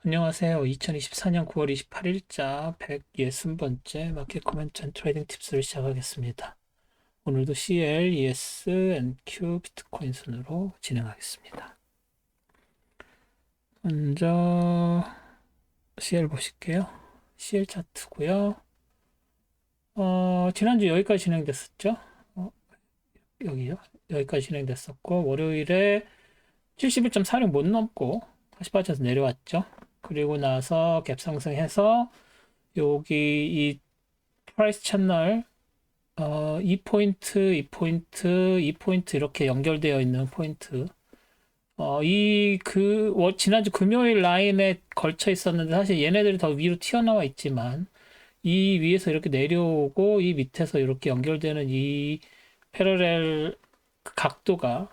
안녕하세요. 2024년 9월 28일자 160번째 마켓 코멘트 앤 트레이딩 팁스를 시작하겠습니다. 오늘도 CL, ES, NQ, 비트코인 순으로 진행하겠습니다. 먼저 CL 보실게요. CL 차트고요. 지난주 여기까지 진행됐었죠? 여기요. 여기까지 진행됐었고 월요일에 71.46 못 넘고 다시 빠져서 내려왔죠. 그리고 나서 갭 상승해서 여기 이 프라이스 채널 2포인트, 2포인트, 2포인트 이렇게 연결되어 있는 포인트. 지난주 금요일 라인에 걸쳐 있었는데 사실 얘네들이 더 위로 튀어나와 있지만 이 위에서 이렇게 내려오고 이 밑에서 이렇게 연결되는 이 패러렐 각도가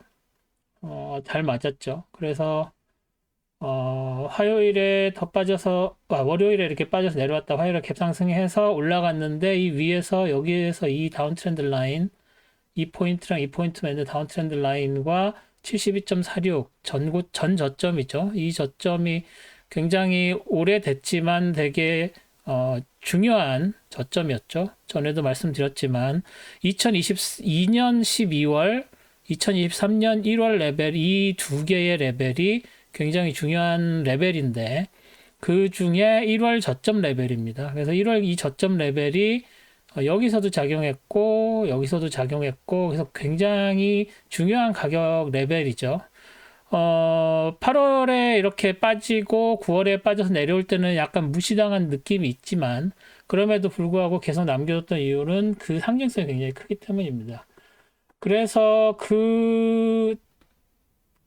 잘 맞았죠. 그래서 화요일에 더 빠져서, 월요일에 이렇게 빠져서 내려왔다. 화요일에 갭상승해서 올라갔는데, 이 위에서, 여기에서 이 다운 트렌드 라인, 이 포인트랑 이 포인트 맺는 다운 트렌드 라인과 72.46, 전 저점이죠. 이 저점이 굉장히 오래됐지만 되게, 중요한 저점이었죠. 전에도 말씀드렸지만, 2022년 12월, 2023년 1월 레벨, 이 두 개의 레벨이 굉장히 중요한 레벨인데 그 중에 1월 저점 레벨입니다. 그래서 1월 이 저점 레벨이 여기서도 작용했고 여기서도 작용했고 그래서 굉장히 중요한 가격 레벨이죠. 8월에 이렇게 빠지고 9월에 빠져서 내려올 때는 약간 무시당한 느낌이 있지만 그럼에도 불구하고 계속 남겨뒀던 이유는 그 상징성이 굉장히 크기 때문입니다. 그래서 그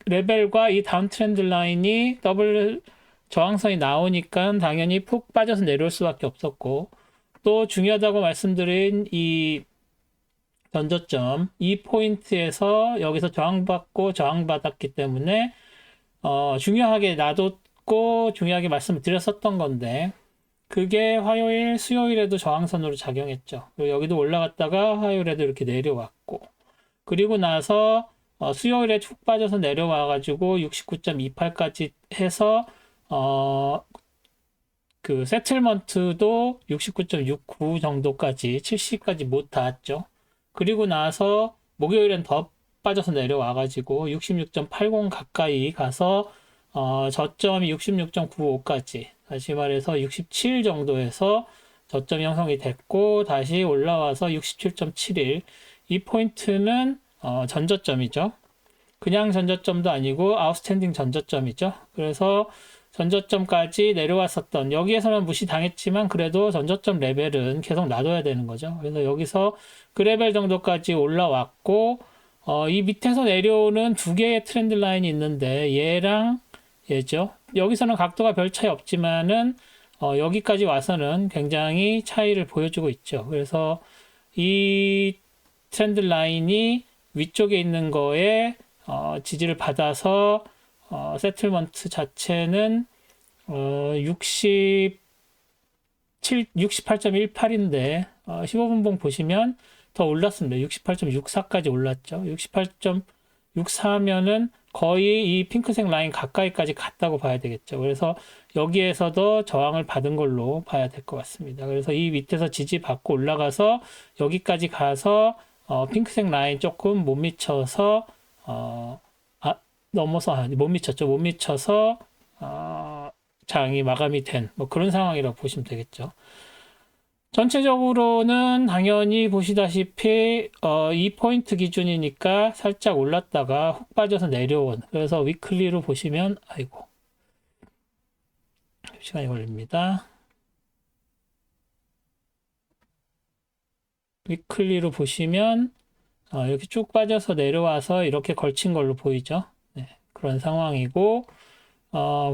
레벨과 이 다운 트렌드 라인이 더블 저항선이 나오니까 당연히 푹 빠져서 내려올 수밖에 없었고 또 중요하다고 말씀드린 이 전저점 이 포인트에서 여기서 저항받고 저항받았기 때문에 중요하게 놔뒀고 중요하게 말씀을 드렸었던 건데 그게 화요일, 수요일에도 저항선으로 작용했죠. 그리고 여기도 올라갔다가 화요일에도 이렇게 내려왔고 그리고 나서 수요일에 쭉 빠져서 내려와가지고 69.28까지 해서 그 세틀먼트도 69.69 정도까지 70까지 못 닿았죠. 그리고 나서 목요일엔 더 빠져서 내려와가지고 66.80 가까이 가서 저점이 66.95까지 다시 말해서 67 정도에서 저점 형성이 됐고 다시 올라와서 67.71 이 포인트는 전저점이죠. 그냥 전저점도 아니고 아웃스탠딩 전저점이죠. 그래서 전저점까지 내려왔었던 여기에서는 무시당했지만 그래도 전저점 레벨은 계속 놔둬야 되는 거죠. 그래서 여기서 그 레벨 정도까지 올라왔고 이 밑에서 내려오는 두 개의 트렌드 라인이 있는데 얘랑 얘죠. 여기서는 각도가 별 차이 없지만은 여기까지 와서는 굉장히 차이를 보여주고 있죠. 그래서 이 트렌드 라인이 위쪽에 있는 거에 지지를 받아서 세틀먼트 자체는 68.18인데 15분봉 보시면 더 올랐습니다. 68.64까지 올랐죠. 68.64면은 거의 이 핑크색 라인 가까이까지 갔다고 봐야 되겠죠. 그래서 여기에서도 저항을 받은 걸로 봐야 될 것 같습니다. 그래서 이 밑에서 지지받고 올라가서 여기까지 가서 핑크색 라인 조금 못 미쳐서 넘어서 못 미쳤죠. 못 미쳐서 장이 마감이 된 뭐 그런 상황이라고 보시면 되겠죠. 전체적으로는 당연히 보시다시피 이 포인트 기준이니까 살짝 올랐다가 훅 빠져서 내려온 그래서 위클리로 보시면 아이고 시간이 걸립니다. 위클리로 보시면 이렇게 쭉 빠져서 내려와서 이렇게 걸친 걸로 보이죠. 네, 그런 상황이고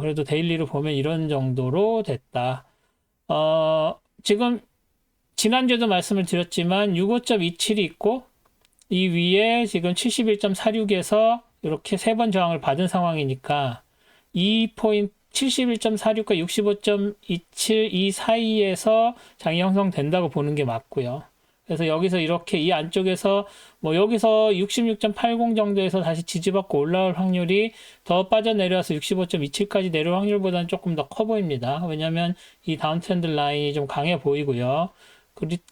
그래도 데일리로 보면 이런 정도로 됐다. 지금 지난주에도 말씀을 드렸지만 65.27이 있고 이 위에 지금 71.46에서 이렇게 세 번 저항을 받은 상황이니까 이 포인트 71.46과 65.27 이 사이에서 장이 형성된다고 보는 게 맞고요. 그래서 여기서 이렇게 이 안쪽에서 뭐 여기서 66.80 정도에서 다시 지지받고 올라올 확률이 더 빠져내려와서 65.27까지 내려올 확률보다는 조금 더 커 보입니다. 왜냐하면 이 다운트렌드 라인이 좀 강해 보이고요.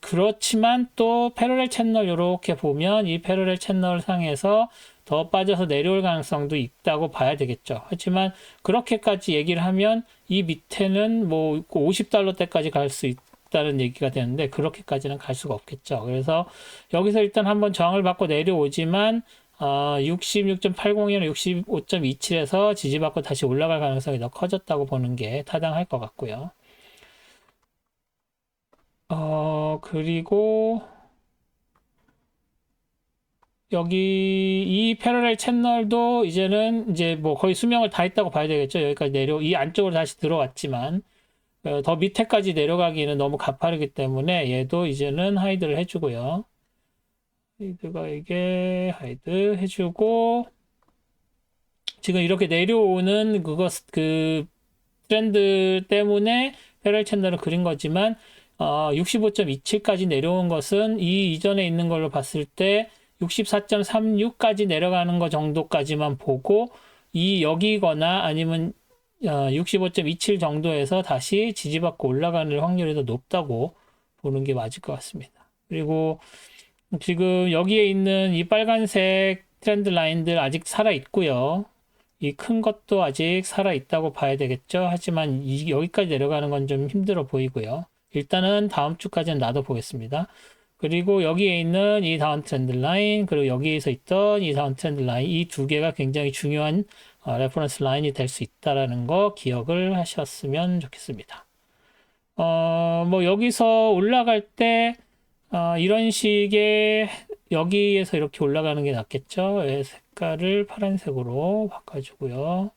그렇지만 또 패러렐 채널 이렇게 보면 이 패러렐 채널 상에서 더 빠져서 내려올 가능성도 있다고 봐야 되겠죠. 하지만 그렇게까지 얘기를 하면 이 밑에는 뭐 50달러대까지 갈 수 있다는 얘기가 되는데 그렇게까지는 갈 수가 없겠죠. 그래서 여기서 일단 한번 저항을 받고 내려오지만 66.80이나 65.27에서 지지받고 다시 올라갈 가능성이 더 커졌다고 보는 게 타당할 것 같고요. 그리고 여기 이 패러렐 채널도 이제는 이제 뭐 거의 수명을 다 했다고 봐야 되겠죠. 여기까지 이 안쪽으로 다시 들어왔지만 더 밑에까지 내려가기는 너무 가파르기 때문에 얘도 이제는 하이드를 해주고요. 하이드가 이게 하이드 해주고 지금 이렇게 내려오는 그 트렌드 때문에 패러렐 채널을 그린 거지만 65.27까지 내려온 것은 이 이전에 있는 걸로 봤을 때 64.36까지 내려가는 거 정도까지만 보고 여기거나 아니면 65.27 정도에서 다시 지지받고 올라가는 확률이 더 높다고 보는 게 맞을 것 같습니다. 그리고 지금 여기에 있는 이 빨간색 트렌드 라인들 아직 살아 있고요. 이 큰 것도 아직 살아 있다고 봐야 되겠죠. 하지만 여기까지 내려가는 건 좀 힘들어 보이고요. 일단은 다음 주까지는 놔둬보겠습니다. 그리고 여기에 있는 이 다운 트렌드 라인, 그리고 여기에서 있던 이 다운 트렌드 라인, 이 두 개가 굉장히 중요한 레퍼런스 라인이 될 수 있다라는 거 기억을 하셨으면 좋겠습니다. 뭐 여기서 올라갈 때 이런 식의 여기에서 이렇게 올라가는 게 낫겠죠. 색깔을 파란색으로 바꿔주고요.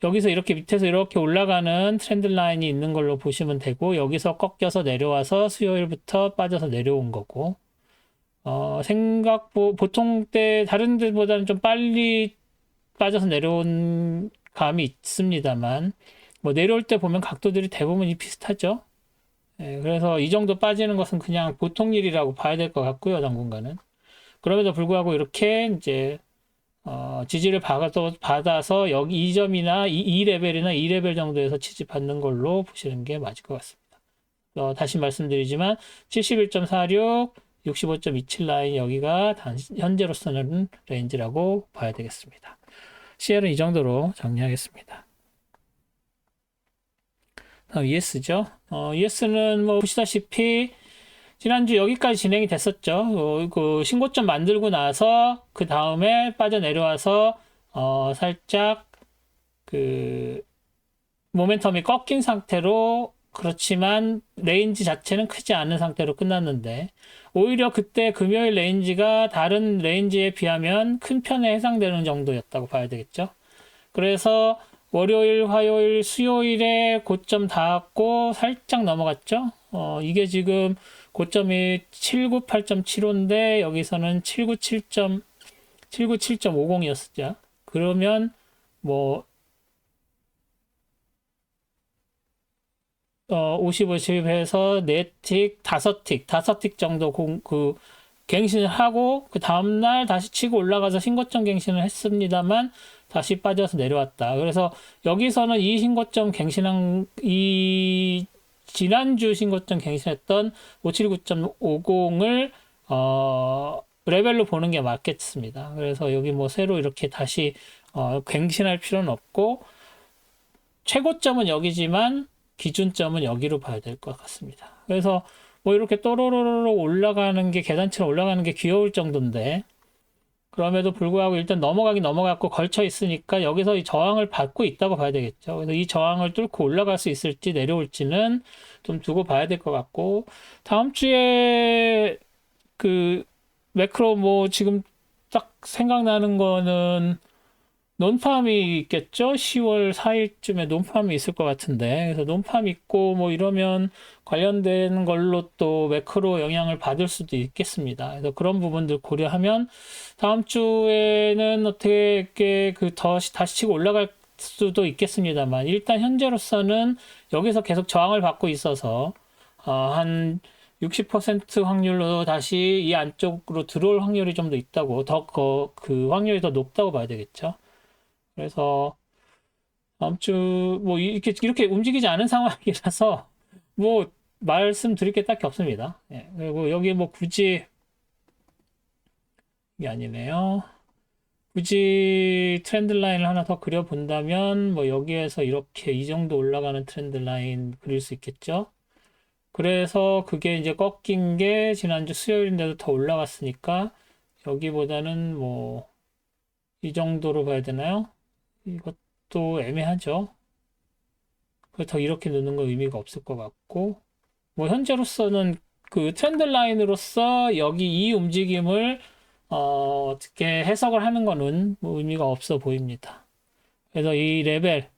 여기서 이렇게 밑에서 이렇게 올라가는 트렌드 라인이 있는 걸로 보시면 되고 여기서 꺾여서 내려와서 수요일부터 빠져서 내려온 거고 보통 때 다른 데보다는 좀 빨리 빠져서 내려온 감이 있습니다만 뭐 내려올 때 보면 각도들이 대부분 비슷하죠. 그래서 이 정도 빠지는 것은 그냥 보통 일이라고 봐야 될 것 같고요, 당분간은. 그럼에도 불구하고 이렇게 이제 지지를 받아서 여기 2점이나 2레벨이나 2레벨 정도에서 지지받는 걸로 보시는 게 맞을 것 같습니다. 다시 말씀드리지만 71.46, 65.27 라인 여기가 현재로서는 레인지라고 봐야 되겠습니다. CL은 이 정도로 정리하겠습니다. 다음 ES죠. ES는 뭐 보시다시피 지난주 여기까지 진행이 됐었죠. 그 신고점 만들고 나서 그 다음에 빠져내려와서 살짝 그 모멘텀이 꺾인 상태로 그렇지만 레인지 자체는 크지 않은 상태로 끝났는데 오히려 그때 금요일 레인지가 다른 레인지에 비하면 큰 편에 해당되는 정도였다고 봐야 되겠죠. 그래서 월요일, 화요일, 수요일에 고점 닿았고 살짝 넘어갔죠. 이게 지금 고점이 798.75인데 여기서는 797.50이었었죠. 그러면 뭐 50, 50 해서 4틱, 5틱 정도 갱신을 하고 그 다음날 다시 치고 올라가서 신고점 갱신을 했습니다만 다시 빠져서 내려왔다. 그래서 여기서는 이 신고점 갱신한 이 지난주 신고점 갱신했던 579.50을 레벨로 보는 게 맞겠습니다. 그래서 여기 뭐 새로 이렇게 다시 갱신할 필요는 없고 최고점은 여기지만 기준점은 여기로 봐야 될 것 같습니다. 그래서 뭐 이렇게 또로로로 올라가는 게 계단처럼 올라가는 게 귀여울 정도인데 그럼에도 불구하고 일단 넘어갔고 걸쳐 있으니까 여기서 이 저항을 받고 있다고 봐야 되겠죠. 그래서 이 저항을 뚫고 올라갈 수 있을지 내려올지는 좀 두고 봐야 될 것 같고 다음 주에 그 매크로 뭐 지금 딱 생각나는 거는 논팜이 있겠죠? 10월 4일쯤에 논팜이 있을 것 같은데 그래서 논팜 있고 뭐 이러면 관련된 걸로 또 매크로 영향을 받을 수도 있겠습니다. 그래서 그런 부분들 고려하면 다음 주에는 어떻게 다시 치고 올라갈 수도 있겠습니다만 일단 현재로서는 여기서 계속 저항을 받고 있어서 한 60% 확률로 다시 이 안쪽으로 들어올 확률이 좀 더 있다고, 그 확률이 더 높다고 봐야 되겠죠. 그래서 다음 주 뭐 이렇게 움직이지 않은 상황이라서 뭐 말씀드릴 게 딱히 없습니다. 예, 그리고 여기 뭐 굳이 이게 아니네요. 굳이 트렌드 라인을 하나 더 그려본다면 뭐 여기에서 이렇게 이 정도 올라가는 트렌드 라인 그릴 수 있겠죠. 그래서 그게 이제 꺾인 게 지난주 수요일인데도 더 올라갔으니까 여기보다는 뭐 이 정도로 봐야 되나요? 이것도 애매하죠. 더 이렇게 넣는 건 의미가 없을 것 같고 뭐 현재로서는 그 트렌드 라인으로서 여기 이 움직임을 어떻게 해석을 하는 거는 뭐 의미가 없어 보입니다. 그래서 이 레벨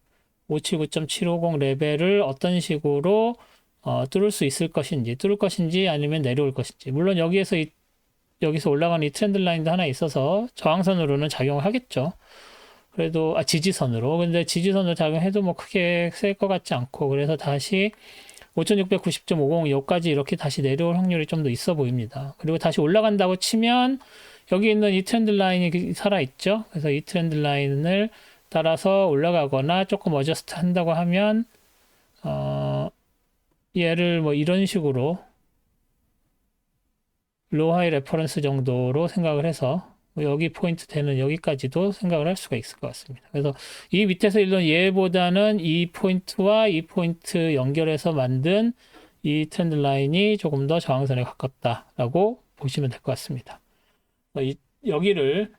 579.750 레벨을 어떤 식으로 뚫을 수 있을 것인지, 뚫을 것인지 아니면 내려올 것인지. 물론 여기서 올라가는 이 트렌드 라인도 하나 있어서 저항선으로는 작용을 하겠죠. 그래도 지지선으로. 근데 지지선으로 작용해도 뭐 크게 셀 것 같지 않고 그래서 다시 5690.50 여기까지 이렇게 다시 내려올 확률이 좀 더 있어 보입니다. 그리고 다시 올라간다고 치면 여기 있는 이 트렌드 라인이 살아있죠. 그래서 이 트렌드 라인을 따라서 올라가거나 조금 어저스트 한다고 하면 얘를 뭐 이런 식으로 로하이 레퍼런스 정도로 생각을 해서 여기 포인트 되는 여기까지도 생각을 할 수가 있을 것 같습니다. 그래서 이 밑에서 읽는 얘보다는 이 포인트와 이 포인트 연결해서 만든 이 트렌드 라인이 조금 더 저항선에 가깝다라고 보시면 될 것 같습니다. 여기를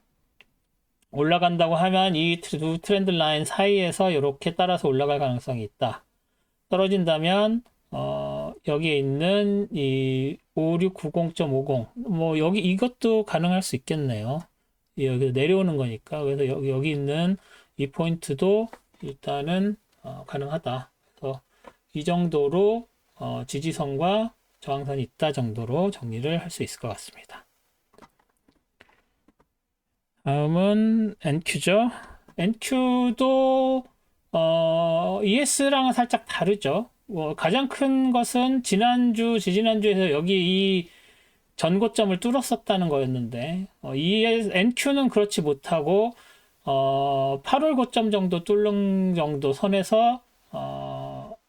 올라간다고 하면 이 두 트렌드 라인 사이에서 이렇게 따라서 올라갈 가능성이 있다. 떨어진다면 여기에 있는 이 5690.50 뭐 여기 이것도 가능할 수 있겠네요. 여기 내려오는 거니까. 그래서 여기 있는 이 포인트도 일단은 가능하다. 그래서 이 정도로 지지선과 저항선이 있다 정도로 정리를 할 수 있을 것 같습니다. 다음은 NQ죠. NQ도 ES랑은 살짝 다르죠. 가장 큰 것은 지지난주에서 여기 이 전고점을 뚫었었다는 거였는데, NQ는 그렇지 못하고, 8월 고점 정도 뚫는 정도 선에서,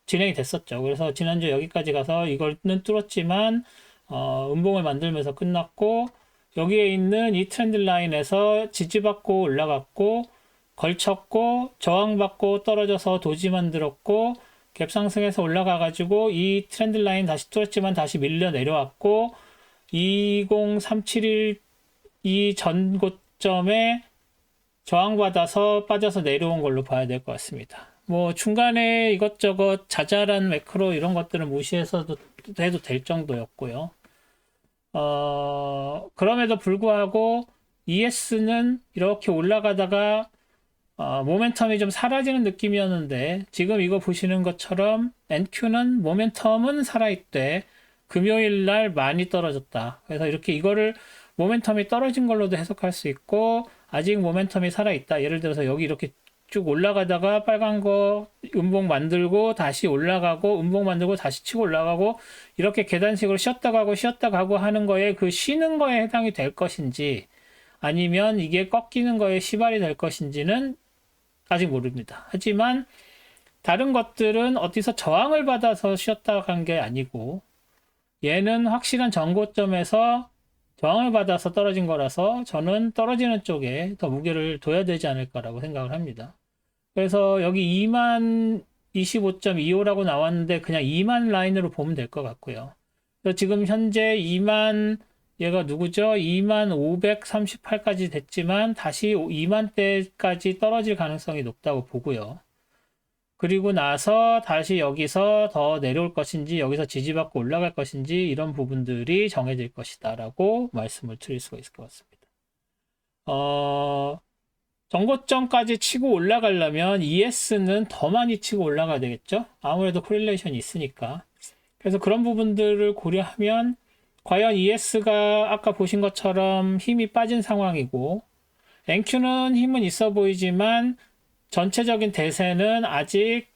진행이 됐었죠. 그래서 지난주 여기까지 가서 이거는 뚫었지만, 음봉을 만들면서 끝났고, 여기에 있는 이 트렌드 라인에서 지지받고 올라갔고, 걸쳤고, 저항받고 떨어져서 도지 만들었고, 갭 상승해서 올라가가지고 이 트렌드 라인 다시 뚫었지만 다시 밀려 내려왔고 20371 이 전 고점에 저항받아서 빠져서 내려온 걸로 봐야 될 것 같습니다. 뭐 중간에 이것저것 자잘한 매크로 이런 것들은 무시해서도 해도 될 정도였고요. 그럼에도 불구하고 ES는 이렇게 올라가다가 모멘텀이 좀 사라지는 느낌이었는데 지금 이거 보시는 것처럼 NQ는 모멘텀은 살아있대. 금요일 날 많이 떨어졌다. 그래서 이렇게 이거를 모멘텀이 떨어진 걸로도 해석할 수 있고 아직 모멘텀이 살아있다. 예를 들어서 여기 이렇게 쭉 올라가다가 빨간 거 음봉 만들고 다시 올라가고 음봉 만들고 다시 치고 올라가고 이렇게 계단식으로 쉬었다 가고 하는 거에 그 쉬는 거에 해당이 될 것인지 아니면 이게 꺾이는 거에 시발이 될 것인지는 아직 모릅니다. 하지만 다른 것들은 어디서 저항을 받아서 쉬었다 간 게 아니고 얘는 확실한 전고점에서 저항을 받아서 떨어진 거라서 저는 떨어지는 쪽에 더 무게를 둬야 되지 않을까라고 생각을 합니다. 그래서 여기 2만 25.25라고 나왔는데 그냥 2만 라인으로 보면 될 것 같고요. 그래서 지금 현재 2만 얘가 누구죠? 2만 538까지 됐지만 다시 2만대까지 떨어질 가능성이 높다고 보고요. 그리고 나서 다시 여기서 더 내려올 것인지 여기서 지지받고 올라갈 것인지 이런 부분들이 정해질 것이다 라고 말씀을 드릴 수가 있을 것 같습니다. 전고점까지 치고 올라가려면 ES는 더 많이 치고 올라가야 되겠죠? 아무래도 코릴레이션이 있으니까. 그래서 그런 부분들을 고려하면 과연 ES가 아까 보신 것처럼 힘이 빠진 상황이고 NQ는 힘은 있어 보이지만 전체적인 대세는 아직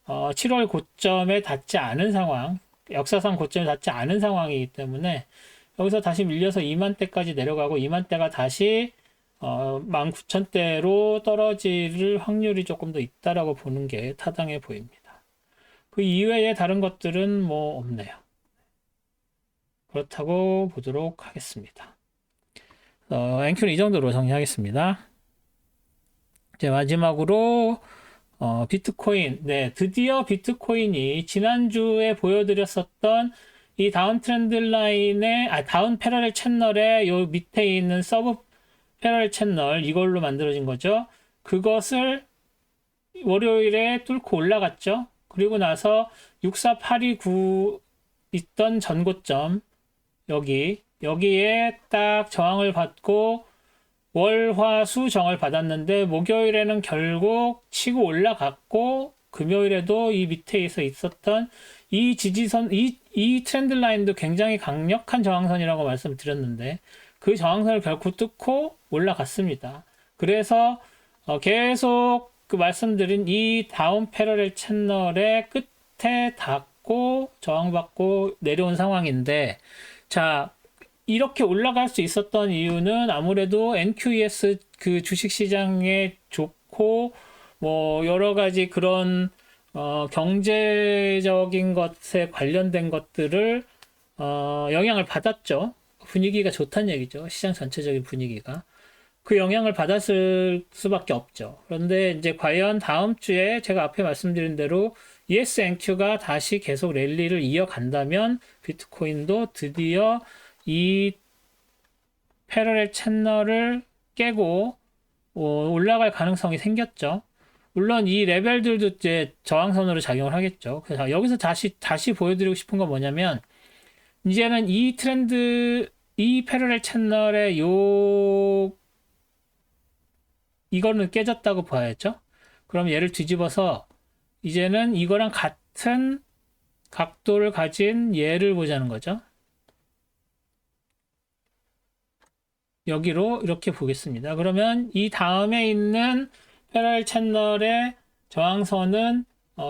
7월 고점에 닿지 않은 상황. 역사상 고점을 닿지 않은 상황이기 때문에 여기서 다시 밀려서 2만대까지 내려가고 2만대가 다시 19,000대로 떨어질 확률이 조금 더 있다라고 보는 게 타당해 보입니다. 그 이외에 다른 것들은 뭐 없네요. 그렇다고 보도록 하겠습니다. NQ는 이 정도로 정리하겠습니다. 이제 마지막으로 비트코인. 네, 드디어 비트코인이 지난주에 보여드렸었던 이 다운 트렌드 라인의, 다운 패러렐 채널의 요 밑에 있는 서브 패러렐 채널, 이걸로 만들어진 거죠. 그것을 월요일에 뚫고 올라갔죠. 그리고 나서 64829 있던 전고점, 여기에 딱 저항을 받고 월, 화, 수 정을 받았는데 목요일에는 결국 치고 올라갔고 금요일에도 이 밑에서 있었던 이 지지선, 이 트렌드 라인도 굉장히 강력한 저항선이라고 말씀드렸는데 그 저항선을 결국 뚫고 올라갔습니다. 그래서 계속 그 말씀드린 이 다운 패러렐 채널의 끝에 닿고 저항받고 내려온 상황인데, 자, 이렇게 올라갈 수 있었던 이유는 아무래도 NQES 그 주식시장에 좋고 뭐 여러 가지 그런 경제적인 것에 관련된 것들을 영향을 받았죠. 분위기가 좋다는 얘기죠. 시장 전체적인 분위기가. 그 영향을 받았을 수밖에 없죠. 그런데 이제 과연 다음 주에 제가 앞에 말씀드린 대로 ESNQ가 다시 계속 랠리를 이어간다면 비트코인도 드디어 이 패러렐 채널을 깨고 올라갈 가능성이 생겼죠. 물론 이 레벨들도 이제 저항선으로 작용을 하겠죠. 그래서 여기서 다시 보여드리고 싶은 건 뭐냐면, 이제는 이 트렌드, 이 패러렐 채널의 이거는 깨졌다고 봐야죠. 그럼 얘를 뒤집어서 이제는 이거랑 같은 각도를 가진 얘를 보자는 거죠. 여기로 이렇게 보겠습니다. 그러면 이 다음에 있는 패러렐 채널의 저항선은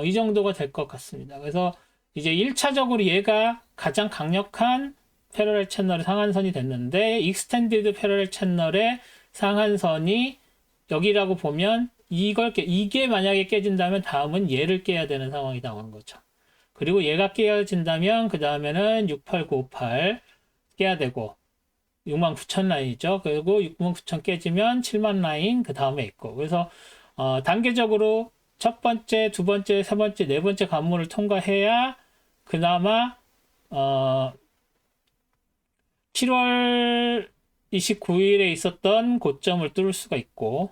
이 정도가 될 것 같습니다. 그래서 이제 1차적으로 얘가 가장 강력한 패러렐 채널의 상한선이 됐는데, 익스텐디드 패러렐 채널의 상한선이 여기라고 보면 이게 만약에 깨진다면 다음은 얘를 깨야 되는 상황이 나오는 거죠. 그리고 얘가 깨어진다면 그 다음에는 68958 깨야 되고 69,000 라인이죠. 그리고 69,000 깨지면 7만 라인 그 다음에 있고, 그래서 단계적으로 첫 번째, 두 번째, 세 번째, 네 번째 관문을 통과해야 그나마 7월 29일에 있었던 고점을 뚫을 수가 있고,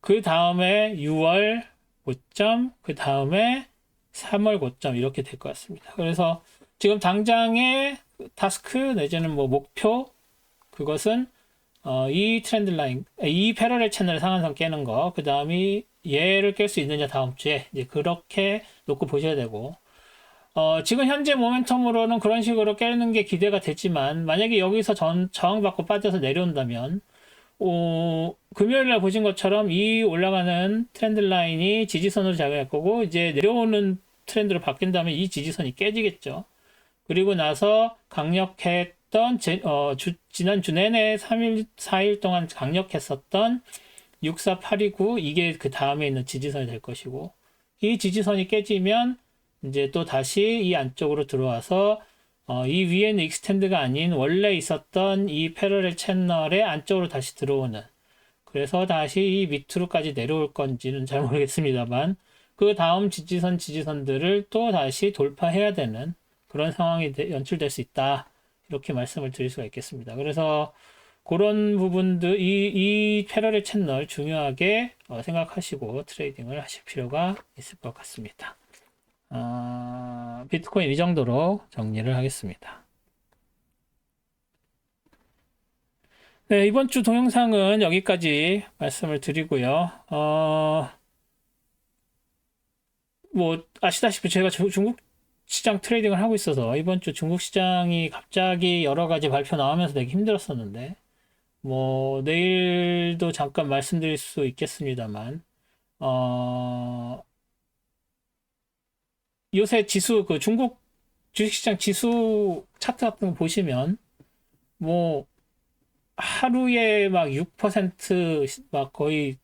그 다음에 6월 고점, 그 다음에 3월 고점 이렇게 될 것 같습니다. 그래서 지금 당장의 타스크 내지는 뭐 목표, 그것은 이 트렌드 라인, 이 패러렐 채널의 상한선 깨는 거, 그 다음이 얘를 깰 수 있느냐 다음 주에, 이제 그렇게 놓고 보셔야 되고, 지금 현재 모멘텀으로는 그런 식으로 깨는 게 기대가 되지만, 만약에 여기서 저항받고 빠져서 내려온다면 금요일날 보신 것처럼 이 올라가는 트렌드 라인이 지지선으로 작용할 거고, 이제 내려오는 트렌드로 바뀐 다음에 이 지지선이 깨지겠죠. 그리고 나서 강력했던 지난주 내내 3일, 4일 동안 강력했었던 64829, 이게 그 다음에 있는 지지선이 될 것이고, 이 지지선이 깨지면 이제 또 다시 이 안쪽으로 들어와서 이 위에는 익스텐드가 아닌 원래 있었던 이 패러렐 채널의 안쪽으로 다시 들어오는, 그래서 다시 이 밑으로까지 내려올 건지는 잘 모르겠습니다만 그 다음 지지선들을 또 다시 돌파해야 되는 그런 상황이 연출될 수 있다, 이렇게 말씀을 드릴 수가 있겠습니다. 그래서 그런 부분들, 이 패러렐 채널 중요하게 생각하시고 트레이딩을 하실 필요가 있을 것 같습니다. 비트코인 이 정도로 정리를 하겠습니다. 네, 이번 주 동영상은 여기까지 말씀을 드리고요. 뭐 아시다시피 제가 중국 시장 트레이딩을 하고 있어서 이번 주 중국 시장이 갑자기 여러 가지 발표 나오면서 되게 힘들었었는데, 뭐 내일도 잠깐 말씀드릴 수 있겠습니다만 요새 지수, 그 중국 주식시장 지수 차트 같은 거 보시면, 뭐, 하루에 막 6%, 막 거의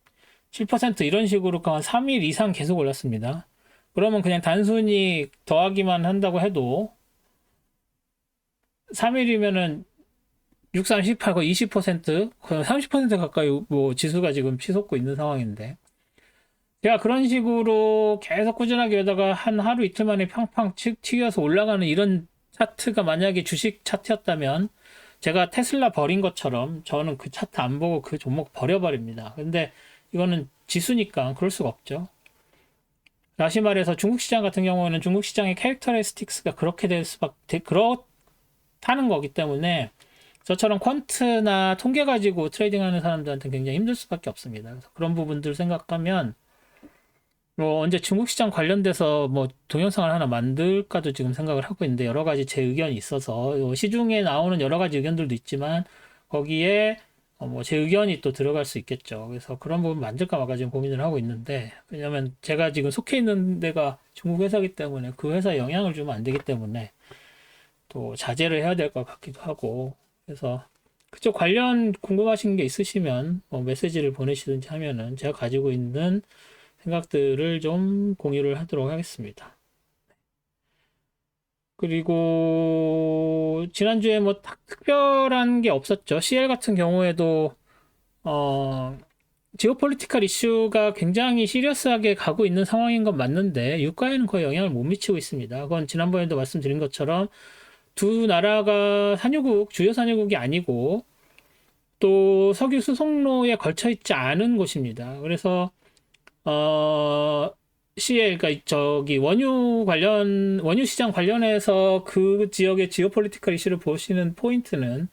7% 이런 식으로 한 3일 이상 계속 올랐습니다. 그러면 그냥 단순히 더하기만 한다고 해도 3일이면은 6, 3, 18, 거의 20%, 거의 30% 가까이 뭐 지수가 지금 치솟고 있는 상황인데. 제가 그런 식으로 계속 꾸준하게 하다가 한 하루 이틀 만에 팡팡 튀어서 올라가는 이런 차트가 만약에 주식 차트였다면 제가 테슬라 버린 것처럼 저는 그 차트 안 보고 그 종목 버려버립니다. 근데 이거는 지수니까 그럴 수가 없죠. 다시 말해서 중국 시장 같은 경우는 중국 시장의 캐릭터리스틱스가 그렇게 될 수밖에, 그렇다는 거기 때문에 저처럼 퀀트나 통계 가지고 트레이딩하는 사람들한테 굉장히 힘들 수밖에 없습니다. 그래서 그런 부분들 생각하면 뭐 언제 중국 시장 관련돼서 뭐 동영상을 하나 만들까도 지금 생각을 하고 있는데 여러 가지 제 의견이 있어서 시중에 나오는 여러 가지 의견들도 있지만 거기에 뭐 제 의견이 또 들어갈 수 있겠죠. 그래서 그런 부분 만들까 말까 지금 고민을 하고 있는데 왜냐면 제가 지금 속해 있는 데가 중국 회사이기 때문에 그 회사에 영향을 주면 안 되기 때문에 또 자제를 해야 될 것 같기도 하고 그래서 그쪽 관련 궁금하신 게 있으시면 뭐 메시지를 보내시든지 하면은 제가 가지고 있는 생각들을 좀 공유를 하도록 하겠습니다. 그리고 지난주에 뭐 특별한 게 없었죠. CL 같은 경우에도 지오폴리티컬 이슈가 굉장히 시리어스하게 가고 있는 상황인 건 맞는데 유가에는 거의 영향을 못 미치고 있습니다. 그건 지난번에도 말씀드린 것처럼 두 나라가 산유국, 주요 산유국이 아니고 또 석유 수송로에 걸쳐 있지 않은 곳입니다. 그래서 CL, 그러니까 저기 원유 시장 관련해서 그 지역의 지오폴리티컬 이슈를 보시는 포인트는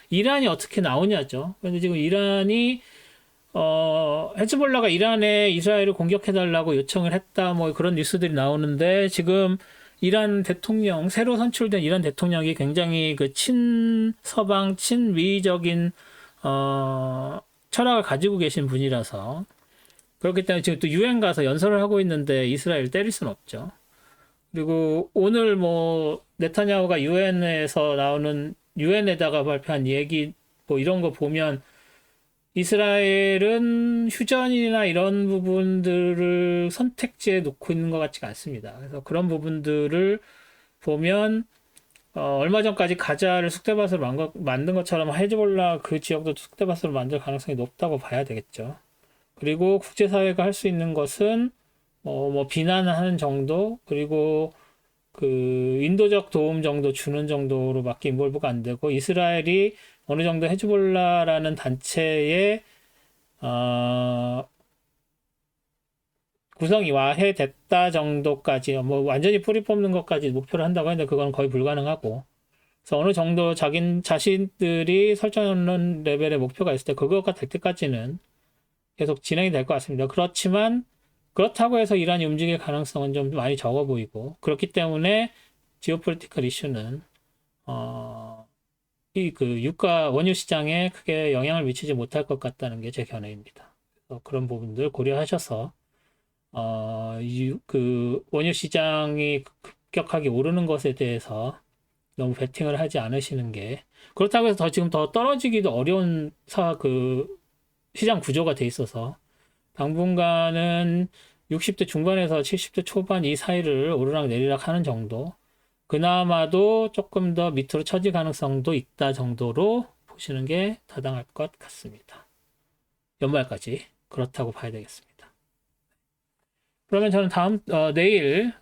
이란이 어떻게 나오냐죠. 그런데 지금 이란이 헤즈볼라가 이란에 이스라엘을 공격해달라고 요청을 했다, 뭐 그런 뉴스들이 나오는데 지금 이란 대통령, 새로 선출된 이란 대통령이 굉장히 그 친서방, 친미적인 철학을 가지고 계신 분이라서 그렇기 때문에 지금 또 유엔 가서 연설을 하고 있는데 이스라엘 때릴 순 없죠. 그리고 오늘 뭐 네타냐후가 유엔에서 나오는 유엔에다가 발표한 얘기 뭐 이런 거 보면 이스라엘은 휴전이나 이런 부분들을 선택지에 놓고 있는 것 같지가 않습니다. 그래서 그런 부분들을 보면 얼마 전까지 가자를 쑥대밭으로 만든 것처럼 헤즈볼라 그 지역도 쑥대밭으로 만들 가능성이 높다고 봐야 되겠죠. 그리고 국제사회가 할 수 있는 것은 뭐 비난하는 정도 그리고 그 인도적 도움 정도 주는 정도로밖에 인볼브가 안 되고 이스라엘이 어느 정도 헤즈볼라라는 단체의 구성이 와해됐다 정도까지 뭐 완전히 뿌리 뽑는 것까지 목표를 한다고 했는데 그건 거의 불가능하고 그래서 어느 정도 자신들이 설정하는 레벨의 목표가 있을 때 그거가 될 때까지는 계속 진행이 될 것 같습니다. 그렇지만 그렇다고 해서 이란이 움직일 가능성은 좀 많이 적어 보이고 그렇기 때문에 지오폴리티컬 이슈는 이 그 유가 원유 시장에 크게 영향을 미치지 못할 것 같다는 게 제 견해입니다. 그런 부분들 고려하셔서 그 원유 시장이 급격하게 오르는 것에 대해서 너무 베팅을 하지 않으시는 게 그렇다고 해서 지금 더 떨어지기도 어려운 그 시장 구조가 돼 있어서 당분간은 60대 중반에서 70대 초반 이 사이를 오르락 내리락 하는 정도 그나마도 조금 더 밑으로 처질 가능성도 있다 정도로 보시는 게 타당할 것 같습니다. 연말까지 그렇다고 봐야 되겠습니다. 그러면 저는 내일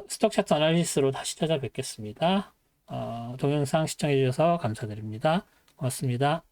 스톡 차트 아날리시스로 다시 찾아뵙겠습니다. 동영상 시청해 주셔서 감사드립니다. 고맙습니다.